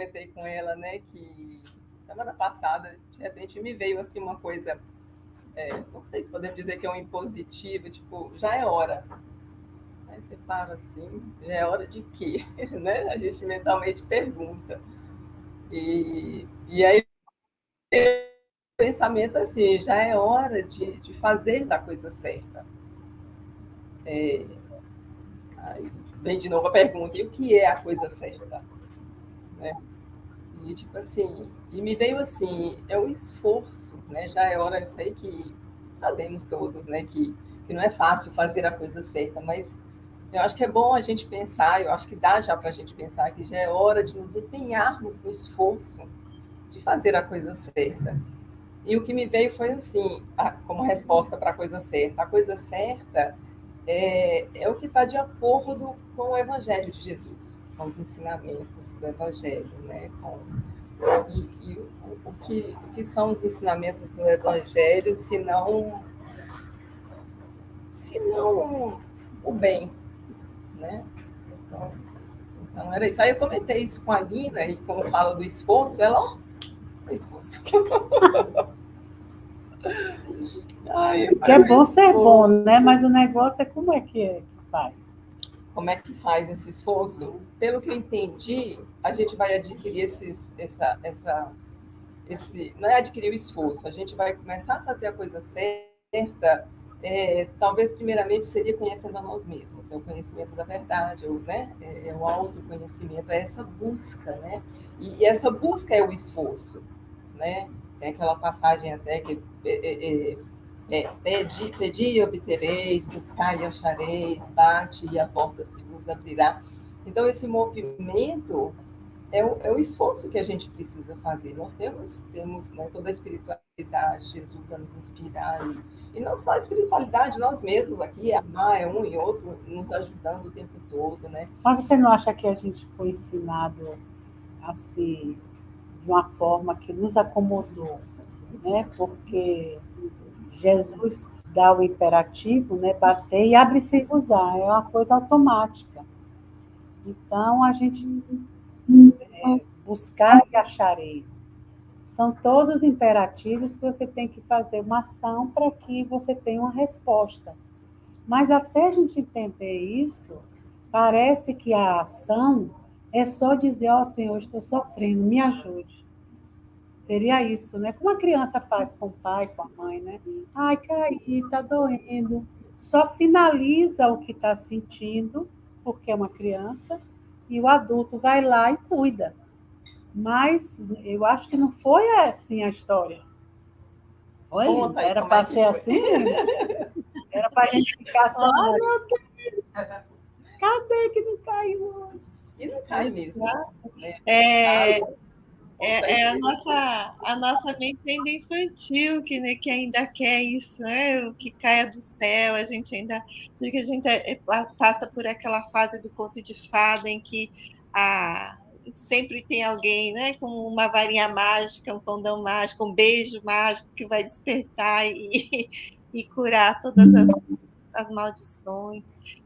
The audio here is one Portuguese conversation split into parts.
comentei com ela, né, que semana passada, de repente, me veio assim uma coisa, não sei se podemos dizer que é um impositivo, tipo, já é hora. Aí você para assim, já é hora de quê? Né? A gente mentalmente pergunta. E aí, o pensamento assim, já é hora de fazer da coisa certa. É, aí vem de novo a pergunta, e o que é a coisa certa? Né? E tipo assim, e me veio assim, é o esforço, né? Já é hora, eu sei que sabemos todos, né, que não é fácil fazer a coisa certa, mas eu acho que é bom a gente pensar, eu acho que dá já para a gente pensar que já é hora de nos empenharmos no esforço de fazer a coisa certa. E o que me veio foi assim, como resposta para a coisa certa. A coisa certa é o que está de acordo com o Evangelho de Jesus, com os ensinamentos do Evangelho, né? O que são os ensinamentos do Evangelho, se não o bem, né? Então era isso. Aí eu comentei isso com a Lina, e como eu falo do esforço, ela, ó, o esforço. Ai, Porque é bom ser bom, esforço. né? Mas o negócio é como é que faz. Como é que faz esse esforço? Pelo que eu entendi, a gente vai adquirir não é adquirir o esforço, a gente vai começar a fazer a coisa certa, talvez primeiramente seria conhecendo a nós mesmos, é o conhecimento da verdade, né? É o autoconhecimento, é essa busca, né? E essa busca é o esforço, né? Tem aquela passagem até que pedi e obtereis, buscai e achareis, bate e a porta se vos abrirá. Então, esse movimento é o esforço que a gente precisa fazer. Nós temos né, toda a espiritualidade, Jesus a nos inspirar, e não só a espiritualidade, nós mesmos aqui, amar um e outro, nos ajudando o tempo todo, né? Mas você não acha que a gente foi ensinado assim, de uma forma que nos acomodou, né? Porque Jesus dá o imperativo, né? Bater e abre-se usar, é uma coisa automática. Então, a gente buscar e achareis. São todos imperativos que você tem que fazer uma ação para que você tenha uma resposta. Mas até a gente entender isso, parece que a ação é só dizer, ó Senhor, estou sofrendo, me ajude. Seria isso, né? Como a criança faz com o pai, com a mãe, né? Ai, caí, tá doendo. Só sinaliza o que está sentindo, porque é uma criança, e o adulto vai lá e cuida. Mas eu acho que não foi assim a história. Olha, Conta aí era como é para que ser foi. assim, era para a gente ficar só, ai Olha, meu Deus, cadê que não caiu? E não cai mesmo isso, né? é, Sabe? Com é certeza. a nossa mente ainda infantil que, né, que ainda quer isso, né? O que caia do céu, a gente ainda que a gente passa por aquela fase do conto de fada em que sempre tem alguém, né, com uma varinha mágica, um condão mágico, um beijo mágico que vai despertar e curar todas as maldições.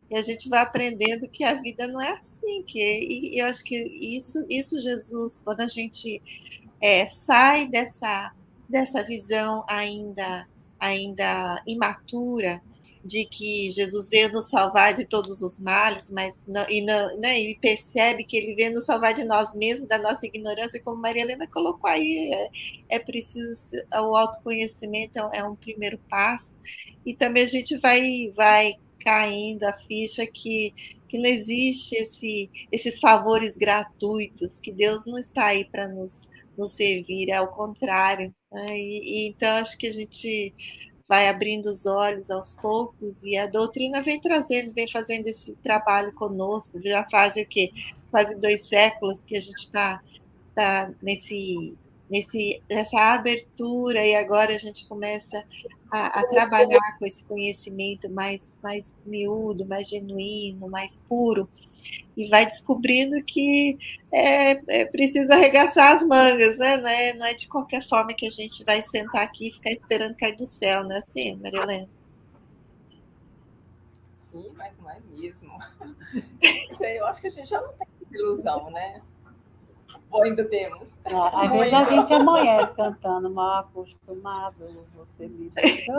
E a gente vai aprendendo que a vida não é assim, e eu acho que isso Jesus, quando a gente sai dessa visão ainda imatura de que Jesus veio nos salvar de todos os males, mas não, né, e percebe que ele veio nos salvar de nós mesmos, da nossa ignorância, como Maria Helena colocou aí, é preciso, o autoconhecimento é um primeiro passo, e também a gente vai caindo a ficha que não existe esses favores gratuitos, que Deus não está aí para nos servir, é ao contrário. Né? Então, acho que a gente vai abrindo os olhos aos poucos e a doutrina vem trazendo, vem fazendo esse trabalho conosco. Já faz o quê? Quase 2 séculos que a gente está nessa abertura e agora a gente começa a trabalhar com esse conhecimento mais miúdo, mais genuíno, mais puro e vai descobrindo que precisa arregaçar as mangas, né? Não é de qualquer forma que a gente vai sentar aqui e ficar esperando cair do céu, né? Assim, Marilena? Sim, mas não é mesmo. Não sei, eu acho que a gente já não tem essa ilusão, né? Ou ainda temos? Às vezes a gente amanhece cantando mal acostumado, você me deixou.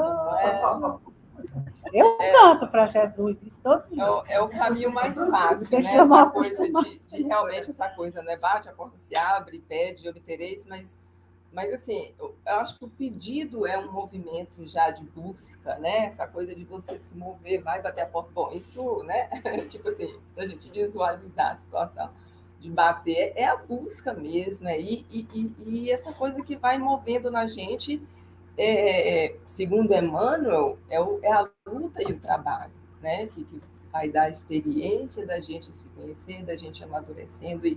Eu canto para Jesus, isso todo dia. É o caminho mais fácil, né? Deixa eu mal Essa coisa acostumar. de realmente essa coisa, né? Bate, a porta se abre, pede, obtereis, mas assim, eu acho que o pedido é um movimento já de busca, né? Essa coisa de você se mover, vai bater a porta. Bom, isso, né? Tipo assim, para a gente visualizar a situação de bater, é a busca mesmo, e essa coisa que vai movendo na gente, segundo Emmanuel, é a luta e o trabalho, né? Que vai dar a experiência da gente se conhecer, da gente amadurecendo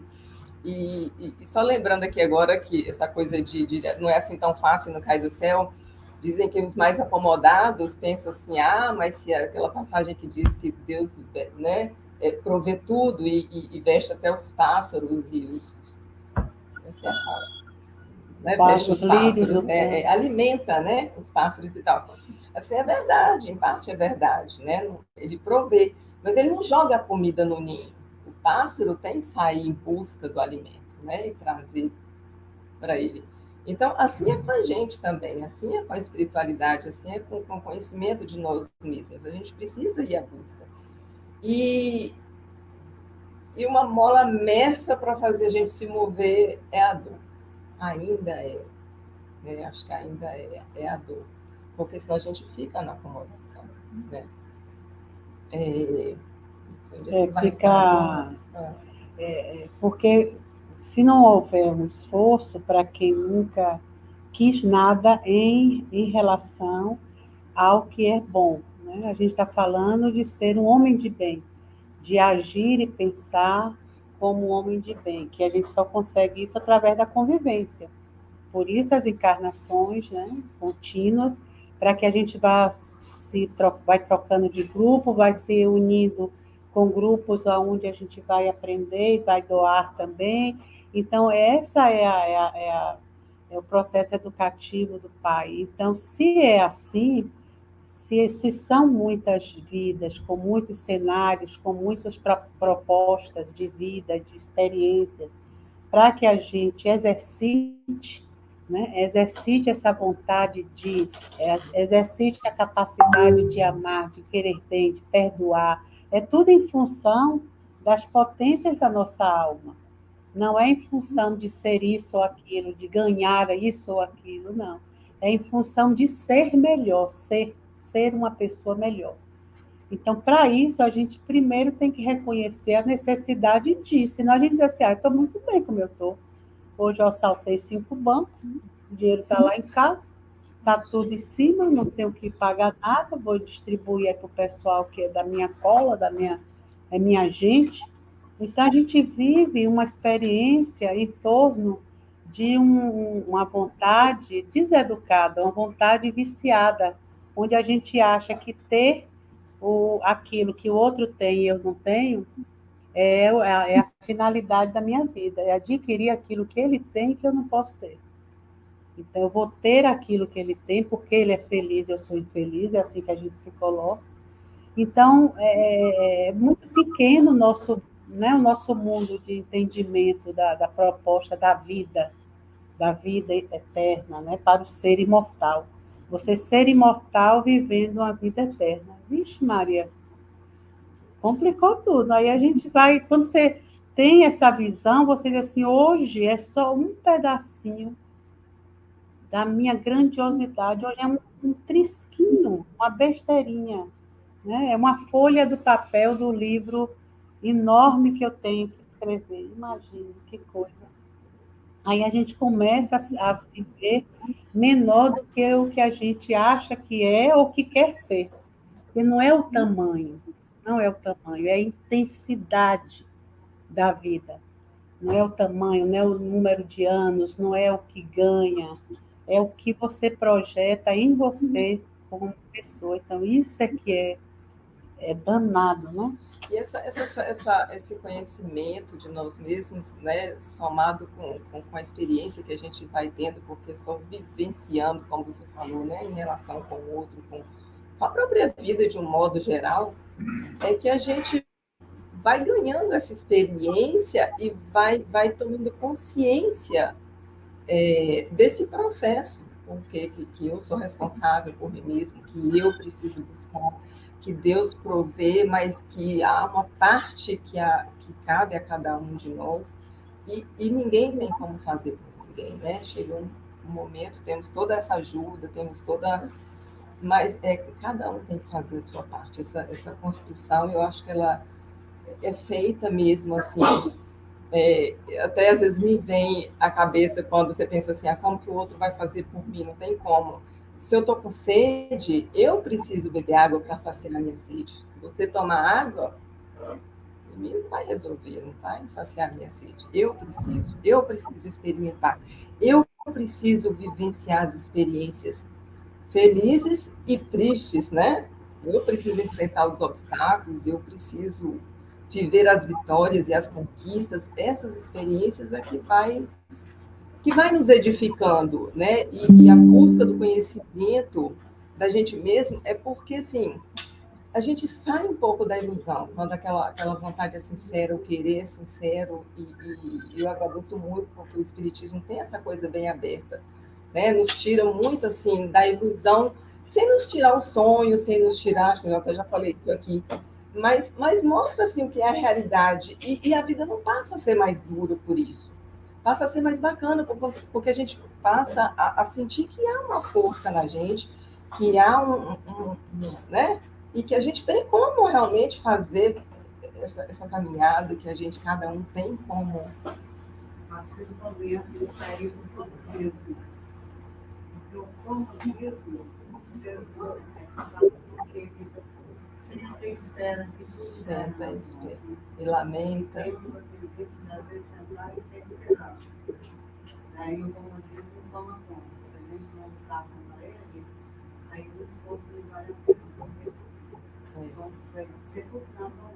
e só lembrando aqui agora que essa coisa de não é assim tão fácil não cair do céu, dizem que os mais acomodados pensam assim, mas se aquela passagem que diz que Deus, né, provê tudo e veste até os pássaros e como é que é? Né, veste os pássaros, alimenta, né, os pássaros e tal. Assim, é verdade, em parte é verdade, né? Ele provê, mas ele não joga a comida no ninho. O pássaro tem que sair em busca do alimento, né, e trazer para ele. Então, assim é com a gente também, assim é com a espiritualidade, assim é com o conhecimento de nós mesmos. A gente precisa ir à busca. E uma mola mestra para fazer a gente se mover é a dor. Ainda é. Acho que ainda é a dor. Porque senão a gente fica na acomodação. Né? Porque se não houver um esforço para quem nunca quis nada em relação ao que é bom, né? A gente está falando de ser um homem de bem, de agir e pensar como um homem de bem, que a gente só consegue isso através da convivência. Por isso as encarnações, né, contínuas, para que a gente vai trocando de grupo, vai se unindo com grupos onde a gente vai aprender e vai doar também. Então, essa é o processo educativo do Pai. Então, se é assim, se são muitas vidas, com muitos cenários, com muitas propostas de vida, de experiências, para que a gente exercite, né? Exercite essa vontade exercite a capacidade de amar, de querer bem, de perdoar. É tudo em função das potências da nossa alma. Não é em função de ser isso ou aquilo, de ganhar isso ou aquilo, não. É em função de ser melhor, ser uma pessoa melhor. Então, para isso, a gente primeiro tem que reconhecer a necessidade disso. Senão a gente diz assim, estou muito bem como eu estou. Hoje eu assaltei 5 bancos, o dinheiro está lá em casa, está tudo em cima, não tenho que pagar nada, vou distribuir para o pessoal que é da minha cola, é minha gente. Então, a gente vive uma experiência em torno de uma vontade deseducada, uma vontade viciada, onde a gente acha que ter aquilo que o outro tem e eu não tenho é a finalidade da minha vida, é adquirir aquilo que ele tem que eu não posso ter. Então, eu vou ter aquilo que ele tem, porque ele é feliz, eu sou infeliz, é assim que a gente se coloca. Então, é muito pequeno o nosso mundo de entendimento da proposta da vida eterna, né, para o ser imortal. Você ser imortal vivendo uma vida eterna. Vixe, Maria, complicou tudo. Aí a gente vai, quando você tem essa visão, você diz assim, hoje é só um pedacinho da minha grandiosidade, hoje é um trisquinho, uma besteirinha, né? É uma folha do papel do livro enorme que eu tenho que escrever. Imagina, que coisa. Aí a gente começa a se ver menor do que o que a gente acha que é ou que quer ser. E não é o tamanho, não é o tamanho, é a intensidade da vida. Não é o tamanho, não é o número de anos, não é o que ganha, é o que você projeta em você como pessoa. Então, isso é que é danado, né? E esse conhecimento de nós mesmos, né, somado com a experiência que a gente vai tendo, porque só vivenciando, como você falou, né, em relação com o outro, com a própria vida de um modo geral, é que a gente vai ganhando essa experiência e vai tomando consciência desse processo, porque que eu sou responsável por mim mesmo, que eu preciso buscar, que Deus provê, mas que há uma parte que cabe a cada um de nós, e ninguém tem como fazer por ninguém, né? Chega um momento, temos toda essa ajuda, temos toda... Mas cada um tem que fazer a sua parte. Essa construção, eu acho que ela é feita mesmo assim. Até às vezes me vem à cabeça quando você pensa assim, como que o outro vai fazer por mim? Não tem como. Se eu estou com sede, eu preciso beber água para saciar a minha sede. Se você tomar água, não vai resolver, não vai saciar a minha sede. Eu preciso experimentar. Eu preciso vivenciar as experiências felizes e tristes, né? Eu preciso enfrentar os obstáculos, eu preciso viver as vitórias e as conquistas. Essas experiências é que vai nos edificando, né? E a busca do conhecimento da gente mesmo é porque, assim, a gente sai um pouco da ilusão, quando aquela vontade é sincera, o querer é sincero, e eu agradeço muito porque o Espiritismo tem essa coisa bem aberta, né? Nos tira muito, assim, da ilusão, sem nos tirar o sonho, sem nos tirar, acho que eu até já falei isso aqui, mas mostra, assim, o que é a realidade, e a vida não passa a ser mais dura por isso, passa a ser mais bacana, porque a gente passa a sentir que há uma força na gente, que há né? E que a gente tem como realmente fazer essa caminhada, que cada um tem como. Acho que o momento de sair do comunismo. Porque o comunismo, o ser humano, porque ele sempre espera que tudo Senta, espera. E lamenta. Eu acredito que às vezes sentar e tem que esperar. Aí o comunismo toma conta. Se a gente não lutar contra ele, aí o esforço ele vai acontecer. Vamos ter tudo na mão.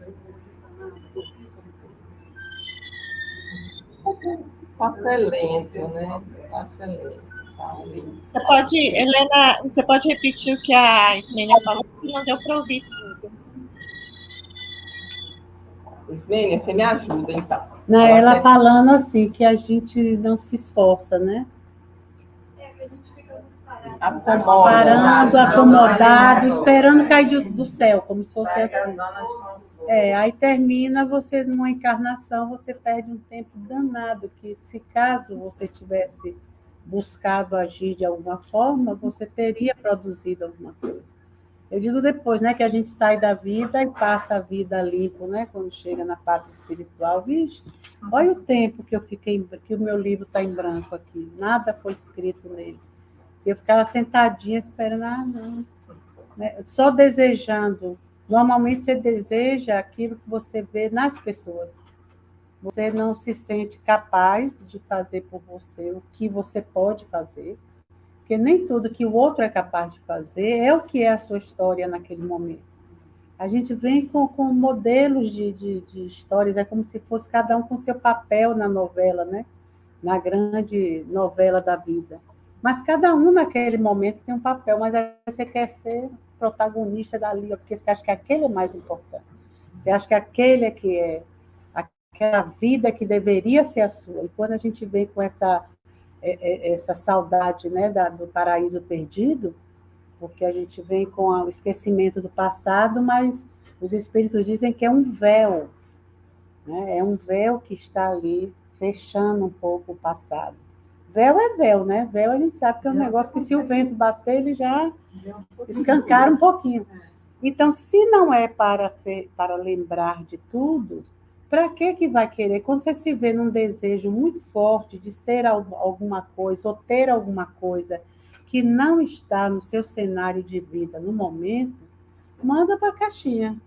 Eu conquista nada, Passa lento, né? Passa lento. Helena, você pode repetir o que a Ismênia falou, que não deu para ouvir tudo. Ismênia, você me ajuda, então. Não, ela falando assim, que a gente não se esforça, né? Que a gente fica parando, acomodado, esperando cair do céu, como se fosse assim. Aí termina você numa encarnação, você perde um tempo danado, que se caso você tivesse buscado agir de alguma forma, você teria produzido alguma coisa. Eu digo depois, né, que a gente sai da vida e passa a vida limpo, né, quando chega na pátria espiritual. Vixe, olha o tempo que eu fiquei, que o meu livro está em branco aqui, nada foi escrito nele. Eu ficava sentadinha esperando, não, né, só desejando. Normalmente você deseja aquilo que você vê nas pessoas. Você não se sente capaz de fazer por você o que você pode fazer, porque nem tudo que o outro é capaz de fazer é o que é a sua história naquele momento. A gente vem com modelos de histórias, é como se fosse cada um com seu papel na novela, né? Na grande novela da vida. Mas cada um naquele momento tem um papel, mas aí você quer ser protagonista dali, porque você acha que aquele é mais importante. Você acha que aquele é que é aquela vida que deveria ser a sua. E quando a gente vem com essa saudade, né, do paraíso perdido, porque a gente vem com o esquecimento do passado, mas os espíritos dizem que é um véu, né? É um véu que está ali fechando um pouco o passado. Véu é véu, né? Véu a gente sabe que é um negócio que se o vento bater, ele já escancara um pouquinho. Então, se não é para lembrar de tudo, para que vai querer? Quando você se vê num desejo muito forte de ser alguma coisa ou ter alguma coisa que não está no seu cenário de vida no momento, manda para a caixinha.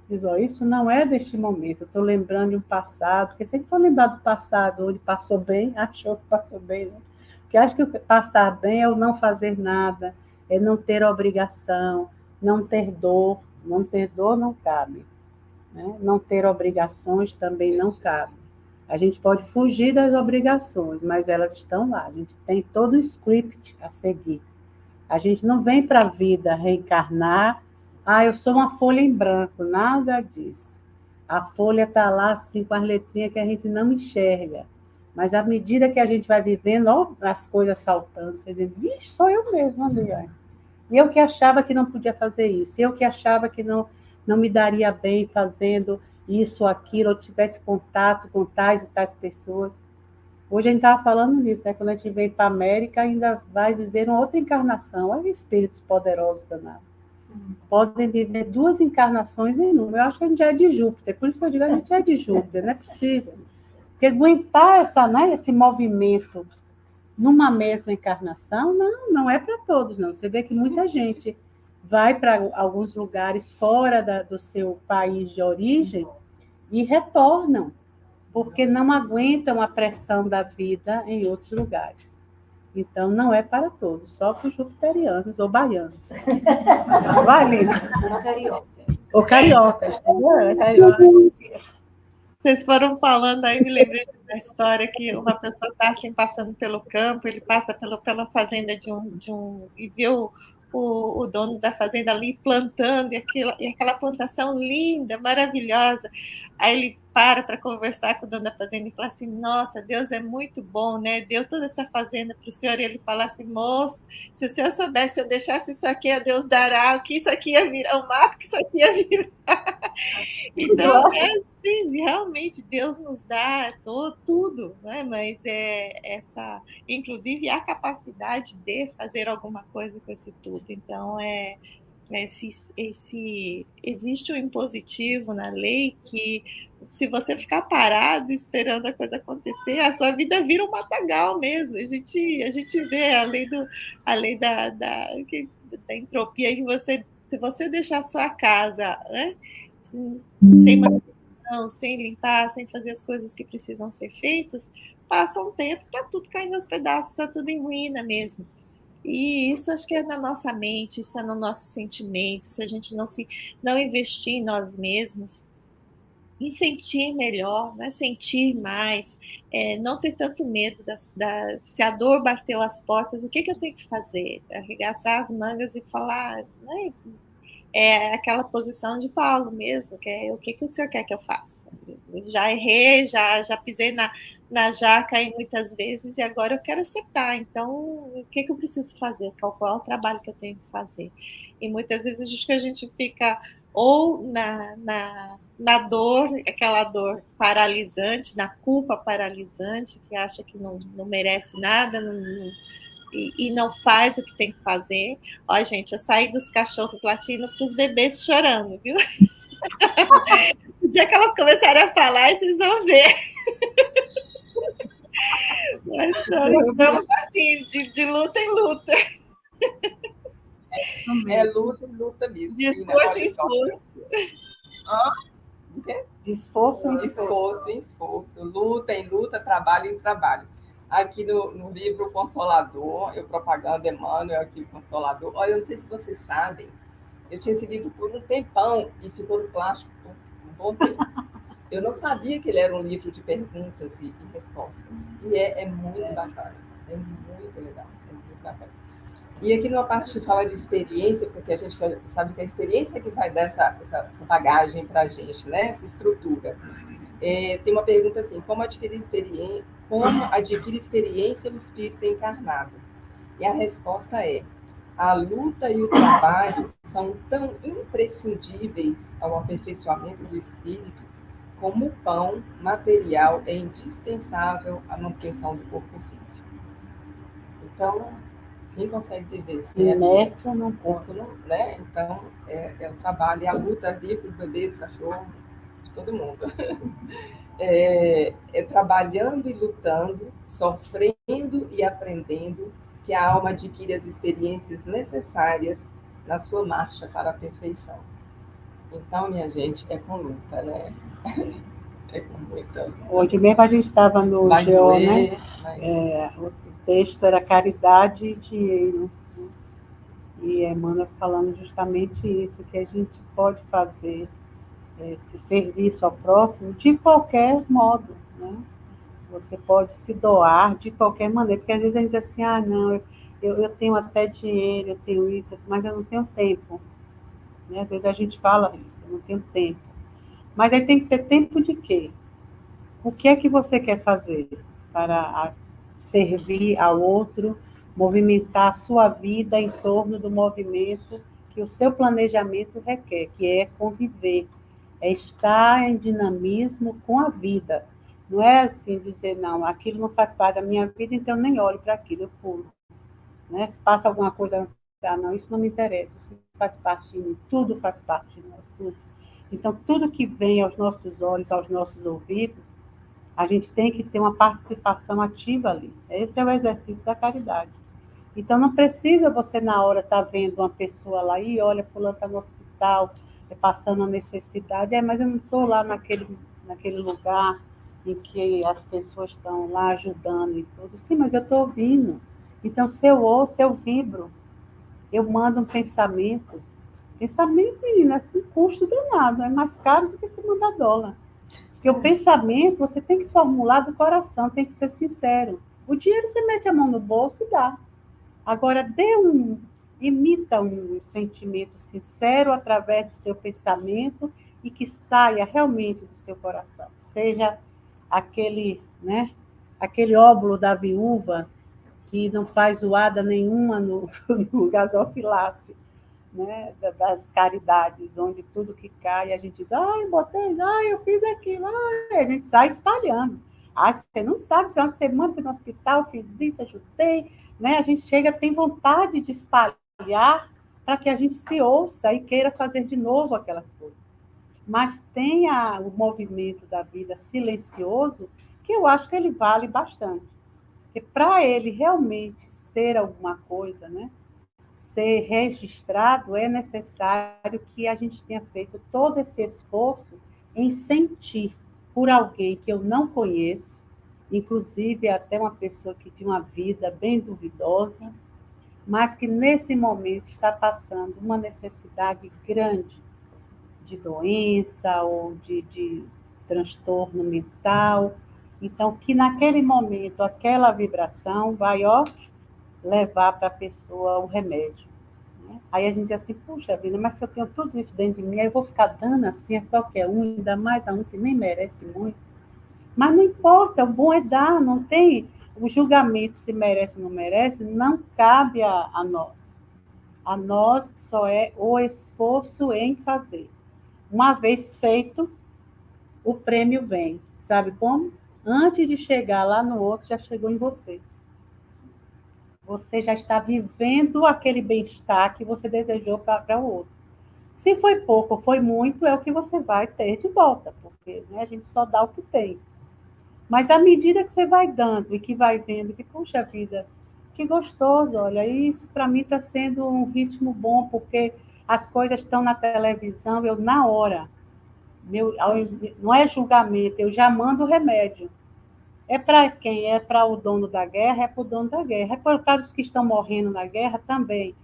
Diz, isso não é deste momento, eu estou lembrando de um passado, porque se a gente for lembrar do passado, onde passou bem, achou que passou bem, né? Porque acho que passar bem é o não fazer nada, é não ter obrigação, não ter dor não cabe. Né? Não ter obrigações também não cabe. A gente pode fugir das obrigações, mas elas estão lá. A gente tem todo um script a seguir. A gente não vem para a vida reencarnar Ah, eu sou uma folha em branco, nada disso. A folha está lá, assim, com as letrinhas que a gente não enxerga. Mas à medida que a gente vai vivendo, ó, as coisas saltando, você dizendo, vixe, sou eu mesma ali. Ó. E eu que achava que não podia fazer isso, eu que achava que não me daria bem fazendo isso ou aquilo, ou tivesse contato com tais e tais pessoas. Hoje a gente estava falando nisso, né? Quando a gente vem para a América, ainda vai viver uma outra encarnação. Olha espíritos poderosos danados. Podem viver duas encarnações em uma. Eu acho que a gente já é de Júpiter, por isso que eu digo que a gente é de Júpiter, não é possível. Porque aguentar esse movimento numa mesma encarnação, não é para todos, não. Você vê que muita gente vai para alguns lugares fora do seu país de origem e retornam, porque não aguentam a pressão da vida em outros lugares. Então, não é para todos, só para os jupiterianos ou baianos. Vai, Lina. Ou cariocas. Vocês foram falando aí, me lembrei da história que uma pessoa está assim, passando pelo campo, ele passa pela fazenda e vê o dono da fazenda ali plantando, e aquela plantação linda, maravilhosa. Aí ele para conversar com o dono da fazenda e fala assim, nossa, Deus é muito bom, né? Deu toda essa fazenda para o senhor, e ele fala assim, moço, se o senhor soubesse, se eu deixasse isso aqui, a Deus dará, o que isso aqui ia virar, o mato que isso aqui ia virar. Então, realmente Deus nos dá tudo, né? Mas inclusive a capacidade de fazer alguma coisa com esse tudo. Então, existe um impositivo na lei que, se você ficar parado esperando a coisa acontecer, a sua vida vira um matagal mesmo. A gente vê a lei da entropia, que se você deixar a sua casa, né, sem manutenção, sem limpar, sem fazer as coisas que precisam ser feitas, passa um tempo, está tudo caindo aos pedaços, está tudo em ruína mesmo. E isso acho que é na nossa mente, isso é no nosso sentimento, se a gente não investir em nós mesmos, em sentir melhor, né? Sentir mais, não ter tanto medo se a dor bateu as portas, o que eu tenho que fazer? Arregaçar as mangas e falar, né? É aquela posição de Paulo mesmo, que é o que o senhor quer que eu faça? Eu já errei, já pisei na jaca aí muitas vezes, e agora eu quero acertar. Então, o que eu preciso fazer? Qual é o trabalho que eu tenho que fazer? E muitas vezes acho que a gente fica ou na dor, aquela dor paralisante, na culpa paralisante, que acha que não merece nada, e não faz o que tem que fazer. Ó, gente, eu saí dos cachorros latindo para os bebês chorando, viu? O dia que elas começarem a falar, vocês vão ver. Nós estamos assim, de luta em luta. É luta e luta mesmo. De esforço em esforço. De esforço em esforço. Esforço. Luta em luta, trabalho em trabalho. Aqui no livro Consolador, eu propaganda Emmanuel aqui, Consolador. Olha, eu não sei se vocês sabem, eu tinha esse livro por um tempão e ficou no plástico por um bom tempo. Eu não sabia que ele era um livro de perguntas e respostas. E é muito bacana. É muito legal. É muito bacana. E aqui numa parte que fala de experiência, porque a gente sabe que a experiência é que vai dar essa bagagem para a gente, né? Essa estrutura. Tem uma pergunta assim, como adquirir experiência o espírito encarnado? E a resposta é, a luta e o trabalho são tão imprescindíveis ao aperfeiçoamento do espírito como o pão material é indispensável à manutenção do corpo físico. Então, quem consegue viver sem inércia no corpo, né? Então, é o trabalho, é a luta ali para os bebês, cachorro, de todo mundo. É trabalhando e lutando, sofrendo e aprendendo, que a alma adquire as experiências necessárias na sua marcha para a perfeição. Então, minha gente, é com luta, né? É com muita luta. Hoje mesmo a gente estava no GO, né? Mas... o texto era caridade e dinheiro. E Emmanuel falando justamente isso, que a gente pode fazer esse serviço ao próximo de qualquer modo, né? Você pode se doar de qualquer maneira, porque às vezes a gente diz assim, não, eu tenho até dinheiro, eu tenho isso, mas eu não tenho tempo. né? Às vezes a gente fala isso, eu não tenho tempo. Mas aí tem que ser tempo de quê? O que é que você quer fazer para servir ao outro, movimentar a sua vida em torno do movimento que o seu planejamento requer, que é conviver, é estar em dinamismo com a vida. Não é assim dizer, não, aquilo não faz parte da minha vida, então eu nem olho para aquilo, eu pulo. Né? Se passa alguma coisa, ah, não, isso não me interessa, isso faz parte de mim, tudo faz parte de nós, tudo. Então, tudo que vem aos nossos olhos, aos nossos ouvidos, a gente tem que ter uma participação ativa ali. Esse é o exercício da caridade. Então, não precisa você, na hora, estar vendo uma pessoa lá e olha, fulano está no hospital, passando a necessidade, mas eu não estou lá naquele lugar em que as pessoas estão lá ajudando e tudo. Sim, mas eu estou ouvindo. Então, se eu ouço, eu vibro. Eu mando um pensamento. Pensamento, menina, com custo danado. É mais caro do que se mandar dólar. Porque o pensamento você tem que formular do coração, tem que ser sincero. O dinheiro você mete a mão no bolso e dá. Agora, imita um sentimento sincero através do seu pensamento e que saia realmente do seu coração. Seja aquele óbolo da viúva que não faz zoada nenhuma no gasofilácio, né, das caridades, onde tudo que cai, a gente diz, eu botei, eu fiz aquilo, a gente sai espalhando. Você não sabe, se uma semana fui no hospital, fiz isso, ajudei, né? A gente tem vontade de espalhar para que a gente se ouça e queira fazer de novo aquelas coisas. Mas tem o movimento da vida silencioso, que eu acho que ele vale bastante. Porque para ele realmente ser alguma coisa, né? Ser registrado, é necessário que a gente tenha feito todo esse esforço em sentir por alguém que eu não conheço, inclusive até uma pessoa que tinha uma vida bem duvidosa, mas que nesse momento está passando uma necessidade grande de doença ou de transtorno mental. Então, que naquele momento, aquela vibração vai, levar para a pessoa o remédio. Né? Aí a gente diz assim, puxa vida, mas se eu tenho tudo isso dentro de mim, aí eu vou ficar dando assim a qualquer um, ainda mais a um que nem merece muito. Mas não importa, o bom é dar, não tem o julgamento se merece ou não merece, não cabe a nós. A nós só é o esforço em fazer. Uma vez feito, o prêmio vem. Sabe como? Antes de chegar lá no outro, já chegou em você. Você já está vivendo aquele bem-estar que você desejou para o outro. Se foi pouco ou foi muito, é o que você vai ter de volta, porque, né, a gente só dá o que tem. Mas à medida que você vai dando e que vai vendo que, puxa vida, que gostoso, olha, isso para mim está sendo um ritmo bom, porque as coisas estão na televisão, eu na hora, não é julgamento, eu já mando o remédio. É para quem? É para o dono da guerra? É para o dono da guerra. É para os que estão morrendo na guerra também.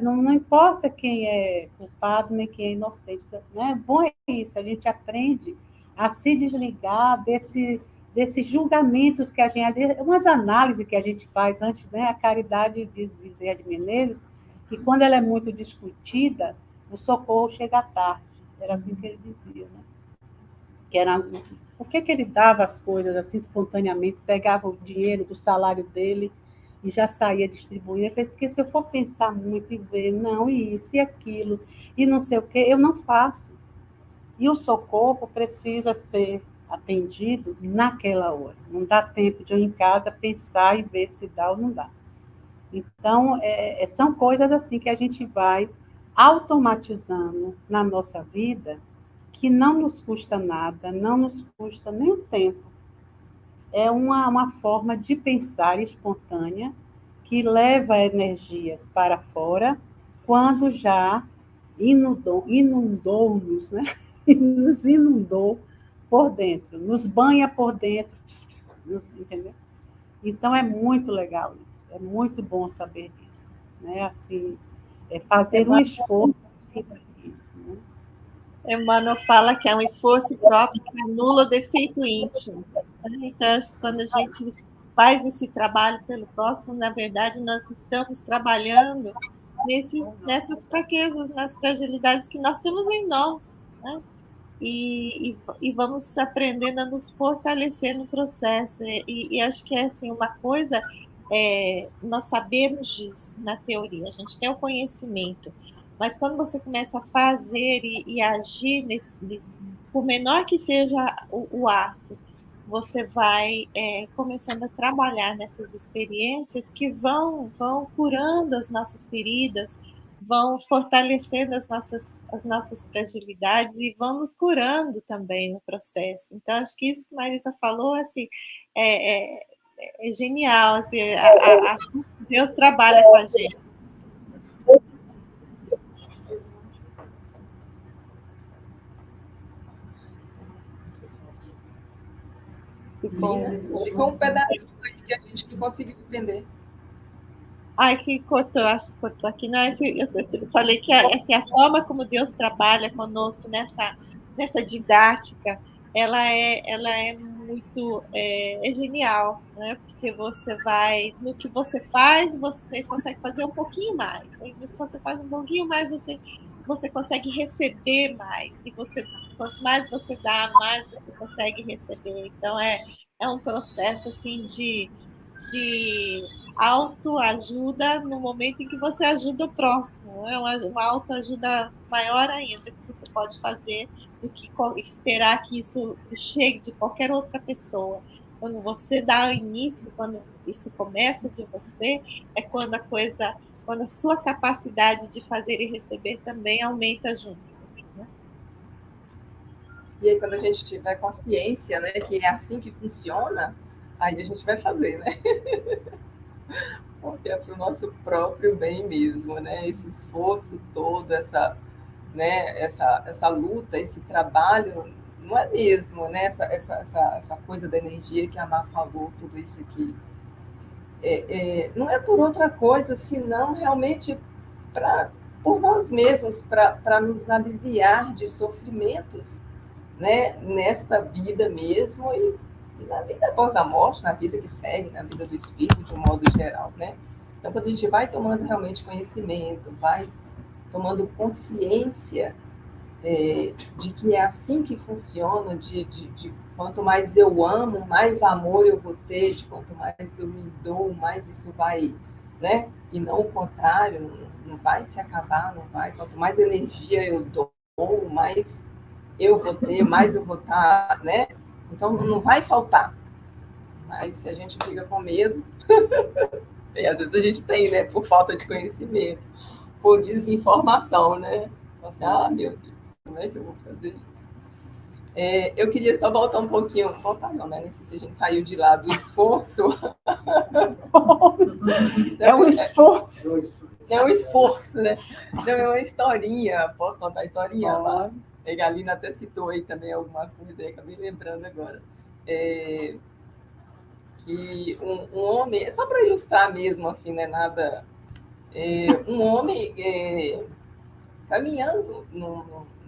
Não importa quem é culpado nem quem é inocente. Né? Bom é isso, a gente aprende a se desligar desses julgamentos que a gente... Umas análises que a gente faz antes, né? A Caridade diz Bezerra de Menezes, que quando ela é muito discutida, o socorro chega tarde. Era assim que ele dizia, né? Que era... Por que ele dava as coisas assim espontaneamente, pegava o dinheiro do salário dele e já saía distribuindo? Porque se eu for pensar muito e ver, não, e isso e aquilo, e não sei o quê, eu não faço. E o socorro precisa ser atendido naquela hora. Não dá tempo de eu ir em casa pensar e ver se dá ou não dá. Então, são coisas assim que a gente vai automatizando na nossa vida, que não nos custa nada, não nos custa nem o tempo. É uma forma de pensar espontânea que leva energias para fora quando já inundou-nos, né? Nos inundou por dentro, nos banha por dentro, entendeu? Então, é muito legal isso, é muito bom saber disso, né? Assim, fazer um esforço para isso, né? Emmanuel fala que é um esforço próprio que anula o defeito íntimo. Então, quando a gente faz esse trabalho pelo próximo, na verdade, nós estamos trabalhando nessas fraquezas, nas fragilidades que nós temos em nós, né? E vamos aprendendo a nos fortalecer no processo. E acho que é assim, uma coisa nós sabemos disso na teoria, a gente tem o conhecimento, mas quando você começa a fazer e agir, por menor que seja o ato, você vai começando a trabalhar nessas experiências que vão curando as nossas feridas, vão fortalecendo as nossas fragilidades e vão nos curando também no processo. Então, acho que isso que a Marisa falou assim, é, é, é genial. Assim, Deus trabalha com a gente. Ficou um pedacinho aí que a gente que conseguiu entender. Ai, que cortou, acho que cortou aqui. Não, é que eu falei que assim, a forma como Deus trabalha conosco nessa didática, ela é muito genial, né? Porque você vai, no que você faz, você consegue fazer um pouquinho mais. Aí, no que você faz um pouquinho mais, você consegue receber mais. E quanto mais você dá, mais você consegue receber. Então, é um processo assim de autoajuda no momento em que você ajuda o próximo. É uma autoajuda maior ainda que você pode fazer do que esperar que isso chegue de qualquer outra pessoa. Quando você dá o início, quando isso começa de você, é quando quando a sua capacidade de fazer e receber também aumenta junto. Né? E aí, quando a gente tiver consciência, né, que é assim que funciona, aí a gente vai fazer, né? Porque é para o nosso próprio bem mesmo, né? Esse esforço todo, essa luta, esse trabalho, não é mesmo, né? Essa coisa da energia que a Má falou, tudo isso aqui. Não é por outra coisa, senão realmente por nós mesmos, para nos aliviar de sofrimentos, né? Nesta vida mesmo e na vida após a morte, na vida que segue, na vida do espírito, de um modo geral, né? Então, quando a gente vai tomando realmente conhecimento, vai tomando consciência de que é assim que funciona, de quanto mais eu amo, mais amor eu vou ter, de quanto mais eu me dou, mais isso vai, né? E não o contrário, não vai se acabar, não vai. Quanto mais energia eu dou, mais eu vou ter, mais eu vou estar, né? Então não vai faltar. Mas se a gente fica com medo, e às vezes a gente tem, né? Por falta de conhecimento, por desinformação, né? Então, assim, meu Deus, como é que eu vou fazer isso? Eu queria só voltar um pouquinho, voltar não, né? Nem sei se a gente saiu de lá do esforço. É um esforço. É um esforço, né? Não, é uma historinha. Posso contar a historinha? A Galina até citou aí também alguma coisa aí, acabei lembrando agora. Que um homem, só para ilustrar mesmo, assim, né? Nada. Um homem caminhando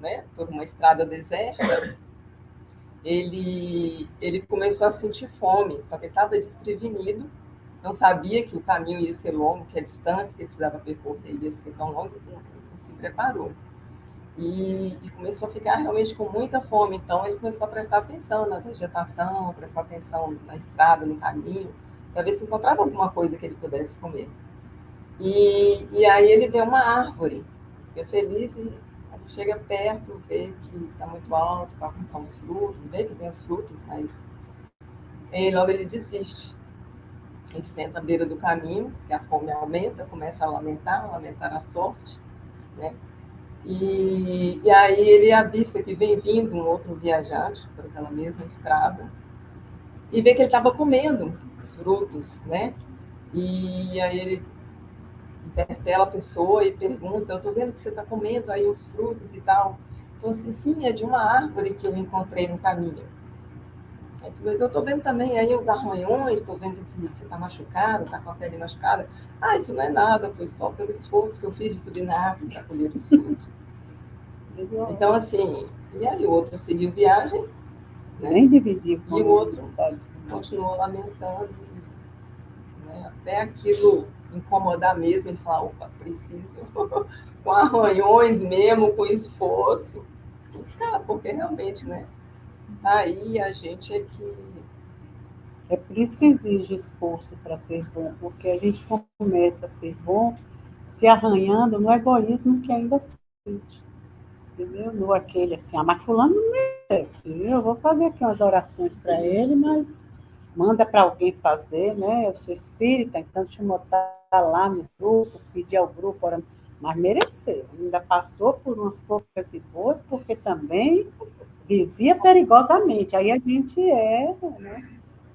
né, por uma estrada deserta, ele começou a sentir fome, só que ele estava desprevenido, não sabia que o caminho ia ser longo, que a distância que ele precisava percorrer ia ser tão longa, não se preparou. E começou a ficar realmente com muita fome, então ele começou a prestar atenção na vegetação, prestar atenção na estrada, no caminho, para ver se encontrava alguma coisa que ele pudesse comer. E aí ele vê uma árvore, fica feliz e chega perto, vê que está muito alto para alcançar os frutos, vê que tem os frutos, mas logo ele desiste. Ele senta à beira do caminho, que a fome aumenta, começa a lamentar a sorte, né? E aí ele avista que vem vindo um outro viajante por aquela mesma estrada e vê que ele estava comendo frutos, né? E aí ele interpela a pessoa e pergunta, eu estou vendo que você está comendo aí os frutos e tal. Então, assim, sim, é de uma árvore que eu encontrei no caminho. Mas eu estou vendo também aí os arranhões, estou vendo que você está machucado, está com a pele machucada. Isso não é nada, foi só pelo esforço que eu fiz de subir na árvore para colher os frutos. Então, assim, e aí o outro seguiu viagem, né? Nem dividiu. E o outro continuou lamentando, né? Até aquilo incomodar mesmo, ele fala, opa, preciso, com arranhões mesmo, com esforço, buscar, porque realmente, né? Aí a gente é que... É por isso que exige esforço para ser bom, porque a gente começa a ser bom se arranhando no egoísmo que ainda sente, entendeu? No aquele assim, mas fulano não merece, eu vou fazer aqui umas orações para ele, mas manda para alguém fazer, né? Eu sou espírita, então te botar lá no grupo, pedir ao grupo, mas mereceu, ainda passou por umas poucas e boas, porque também vivia perigosamente, aí a gente né?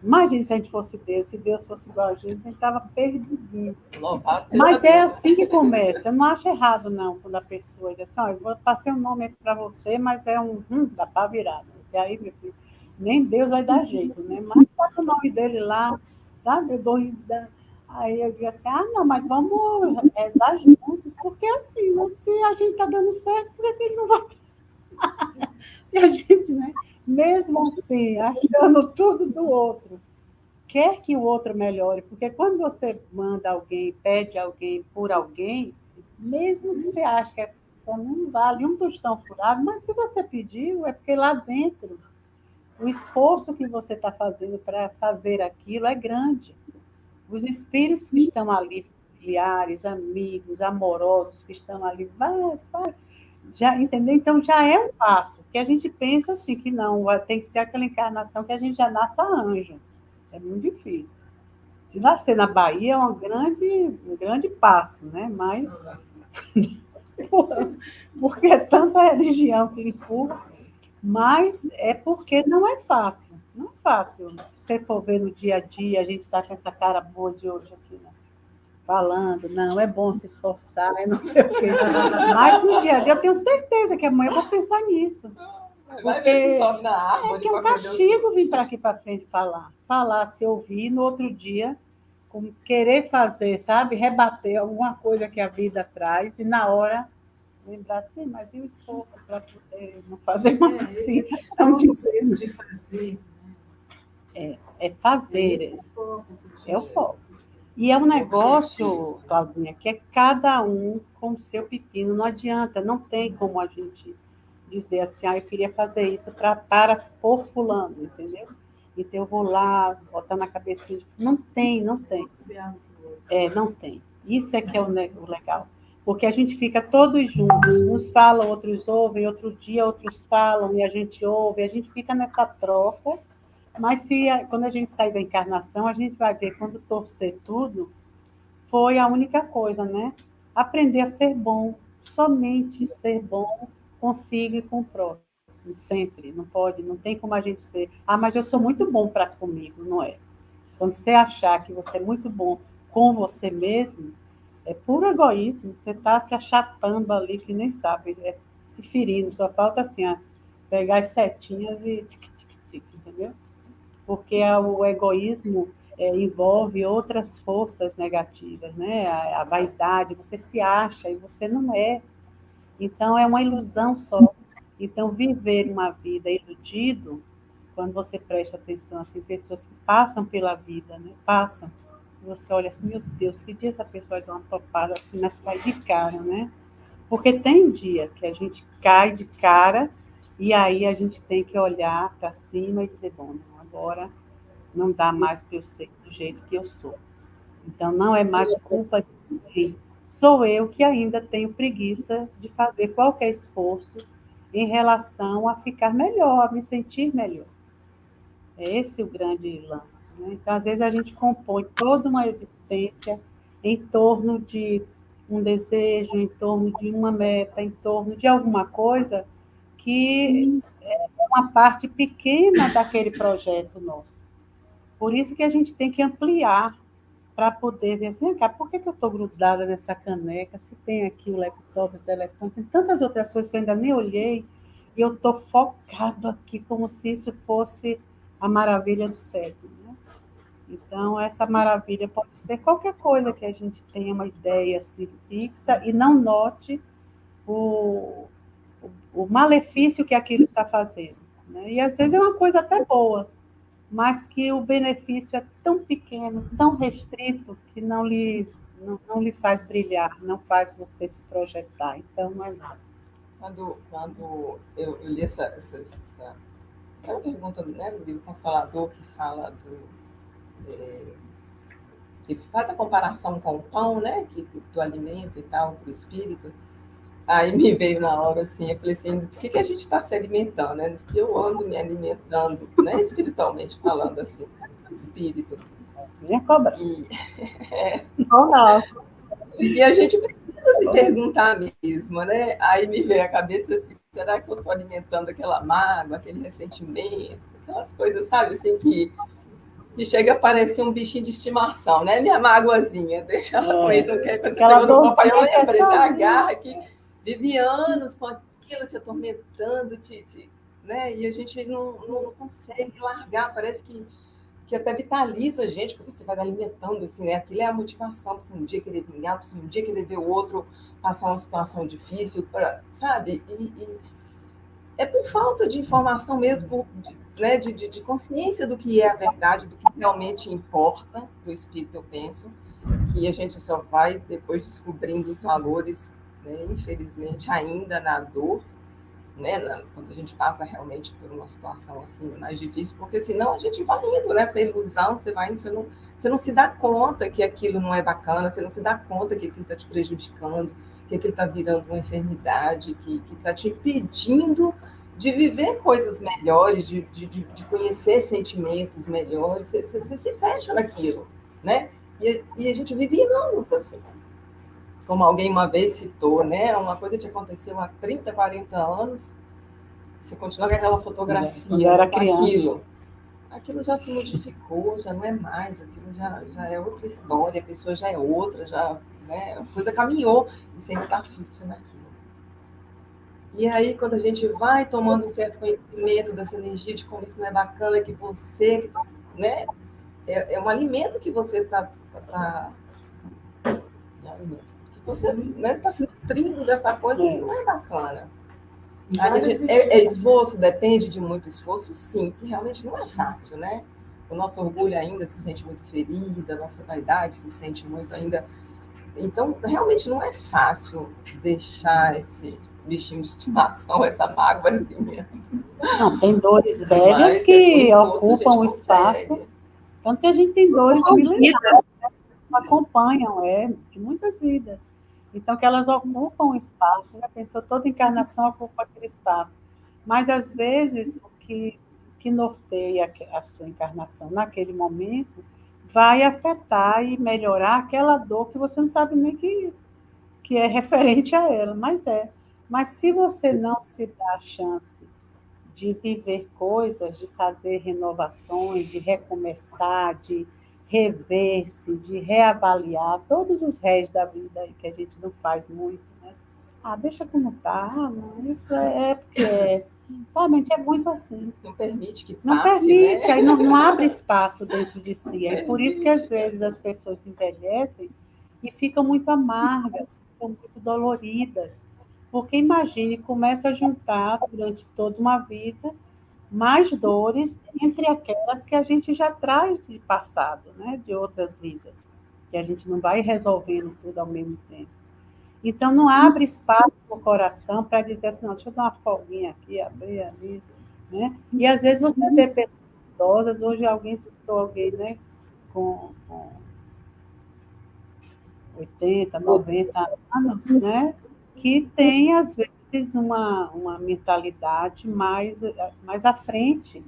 Imagina se a gente fosse Deus, se Deus fosse igual a gente estava perdidinho. Mas é assim que começa. Eu não acho errado, não, quando a pessoa diz assim, eu vou passar um nome para você, mas é dá para virar. E aí, meu filho, nem Deus vai dar jeito, né? Mas bota o nome dele lá, sabe? Eu dou risada. Aí eu digo assim, não, mas vamos rezar juntos, porque assim, né? Se a gente está dando certo, por que ele não vai? Se a gente, né? Mesmo assim, achando tudo do outro, quer que o outro melhore, porque quando você manda alguém, pede alguém por alguém, mesmo que você ache que a pessoa não vale um tostão furado, mas se você pediu, é porque lá dentro o esforço que você está fazendo para fazer aquilo é grande. Os espíritos que estão ali, familiares, amigos, amorosos que estão ali, vai, já, entendeu? Então já é um passo, que a gente pensa assim, que não, tem que ser aquela encarnação que a gente já nasce anjo. É muito difícil. Se nascer na Bahia é um grande passo, né? Mas porque é tanta religião que empurra, mas é porque não é fácil. Não é fácil. Se você for ver no dia a dia, a gente está com essa cara boa de hoje aqui, né? Falando, não, é bom se esforçar, é não sei o quê. Mas no dia a dia eu tenho certeza que amanhã eu vou pensar nisso. Vai ver se sobe na árvore. É que é um castigo vir para aqui para frente falar. Falar, se ouvir, no outro dia, como querer fazer, sabe? Rebater alguma coisa que a vida traz e na hora lembrar assim, mas e o esforço para poder não fazer mais assim? Não dizer. De fazer. É fazer. É o foco. E é um negócio, Claudinha, que é cada um com o seu pepino. Não adianta, não tem como a gente dizer assim, eu queria fazer isso para por fulano, entendeu? Então eu vou lá, botar na cabecinha. Não tem, não tem. Não tem. Isso é que é o legal. Porque a gente fica todos juntos, uns falam, outros ouvem, outro dia outros falam e a gente ouve, a gente fica nessa troca. Mas quando a gente sair da encarnação, a gente vai ver quando torcer tudo, foi a única coisa, né? Aprender a ser bom, somente ser bom consigo e com o próximo, sempre. Não pode, não tem como a gente ser, mas eu sou muito bom para comigo, não é? Quando você achar que você é muito bom com você mesmo, é puro egoísmo, você está se achatando ali que nem sabe, se ferindo, só falta assim, pegar as setinhas e tic, entendeu? Porque o egoísmo envolve outras forças negativas, né? A vaidade, você se acha e você não é. Então, é uma ilusão só. Então, viver uma vida iludido, quando você presta atenção, assim, pessoas que passam pela vida, né? Passam. Você olha assim, meu Deus, que dia essa pessoa vai dar uma topada assim, mas cai de cara, né? Porque tem dia que a gente cai de cara e aí a gente tem que olhar para cima e dizer, bom, agora não dá mais para eu ser do jeito que eu sou. Então, não é mais culpa de ninguém. Sou eu que ainda tenho preguiça de fazer qualquer esforço em relação a ficar melhor, a me sentir melhor. É esse o grande lance, né? Então, às vezes, a gente compõe toda uma existência em torno de um desejo, em torno de uma meta, em torno de alguma coisa que é uma parte pequena daquele projeto nosso. Por isso que a gente tem que ampliar para poder ver assim, cara, por que eu estou grudada nessa caneca? Se tem aqui o laptop, o telefone, tem tantas outras coisas que eu ainda nem olhei, e eu estou focado aqui como se isso fosse a maravilha do século. Né? Então, essa maravilha pode ser qualquer coisa que a gente tenha uma ideia assim, fixa e não note o malefício que aquilo está fazendo. Né? E às vezes é uma coisa até boa, mas que o benefício é tão pequeno, tão restrito, que não lhe não lhe faz brilhar, não faz você se projetar. Então, não é nada. Quando eu li aquela pergunta, né, do livro Consolador, que fala que faz a comparação com o pão, né, do alimento e tal, para o espírito, aí me veio na hora assim, eu falei assim, do que a gente está se alimentando, né? Do que eu ando me alimentando, né, espiritualmente falando assim, né, do espírito. Minha cobra. Nossa. E a gente precisa se perguntar mesmo, né? Aí me veio a cabeça assim, será que eu estou alimentando aquela mágoa, aquele ressentimento, aquelas coisas, sabe, assim, que chega a parecer um bichinho de estimação, né? Minha mágoazinha, deixa ela com isso, não quer quando você pegou no papai, eu lembro, esse agarra que vive anos com aquilo te atormentando, né? E a gente não consegue largar, parece que até vitaliza a gente, porque você vai alimentando, assim, né? Aquilo é a motivação para você um dia querer vingar, para você um dia querer ver o outro passar uma situação difícil, sabe? É por falta de informação mesmo, né? de consciência do que é a verdade, do que realmente importa para o espírito, eu penso, que a gente só vai depois descobrindo os valores, né? Infelizmente, ainda na dor, né, quando a gente passa realmente por uma situação assim mais difícil, porque senão a gente vai indo nessa ilusão, você vai indo, você não se dá conta que aquilo não é bacana, você não se dá conta que aquilo está te prejudicando, que aquilo está virando uma enfermidade, que está te impedindo de viver coisas melhores, de conhecer sentimentos melhores, você se fecha naquilo, né? E a gente vive anos assim. Como alguém uma vez citou, né? Uma coisa que aconteceu há 30, 40 anos, você continua com aquela fotografia, era com criança. aquilo já se modificou, já não é mais, aquilo já é outra história, a pessoa já é outra, já, né? A coisa caminhou e você ainda está fixo naquilo. E aí, quando a gente vai tomando um certo conhecimento dessa energia de como isso não é bacana, que você, né? É um alimento que você está você, né, está se nutrindo dessa coisa que não é bacana. Esforço, depende de muito esforço, sim, que realmente não é fácil, né? O nosso orgulho ainda se sente muito ferido, a nossa vaidade se sente muito ainda. Então, realmente não é fácil deixar esse bichinho de estimação, essa mágoazinha. Não, tem dores velhas que ocupam o espaço. Tanto que a gente tem dores milenares que acompanham, de muitas vidas. Então, que elas ocupam o espaço, já pensou, toda encarnação ocupa aquele espaço. Mas, às vezes, o que norteia a sua encarnação naquele momento vai afetar e melhorar aquela dor que você não sabe nem que é referente a ela, mas é. Mas se você não se dá a chance de viver coisas, de fazer renovações, de recomeçar, de rever-se, de reavaliar todos os réis da vida aí, que a gente não faz muito, né? Deixa como está, não, isso porque sabe, a gente é muito assim. Não permite que passe, não permite, né? Aí não abre espaço dentro de si. É por isso que às vezes as pessoas envelhecem e ficam muito amargas, ficam muito doloridas. Porque imagine, começa a juntar durante toda uma vida mais dores entre aquelas que a gente já traz de passado, né? De outras vidas, que a gente não vai resolvendo tudo ao mesmo tempo. Então, não abre espaço no coração para dizer assim, não, deixa eu dar uma folguinha aqui, abrir ali, né? E às vezes você vê pessoas idosas, hoje alguém citou alguém, né? Com 80, 90 anos, né? Que tem, às vezes, uma mentalidade mais à frente.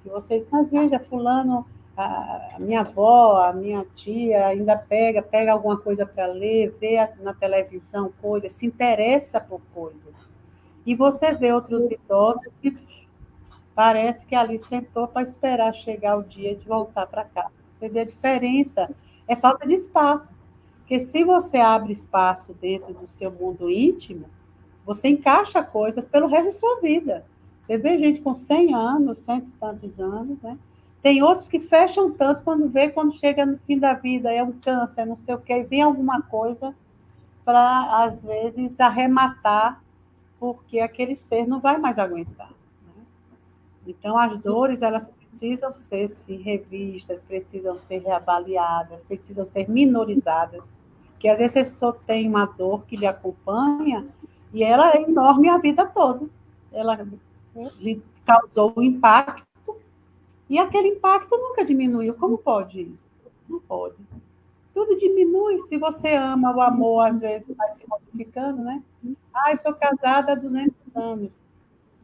Que vocês, mas veja, fulano, a minha avó, a minha tia ainda pega alguma coisa para ler, vê na televisão coisas, se interessa por coisas. E você vê outros idosos que parece que ali sentou para esperar chegar o dia de voltar para casa. Você vê a diferença, é falta de espaço. Porque se você abre espaço dentro do seu mundo íntimo, você encaixa coisas pelo resto da sua vida. Você vê gente com 100 anos, 100 e tantos anos, né? Tem outros que fecham tanto quando chega no fim da vida, é um câncer, não sei o quê, e vem alguma coisa para, às vezes, arrematar, porque aquele ser não vai mais aguentar. Né? Então, as dores, elas precisam ser revistas, precisam ser reavaliadas, precisam ser minorizadas, Porque às vezes você só tem uma dor que lhe acompanha e ela é enorme a vida toda. Ela lhe causou um impacto e aquele impacto nunca diminuiu. Como pode isso? Não pode. Tudo diminui. Se você ama, o amor às vezes vai se modificando, né? Ah, eu sou casada há 200 anos.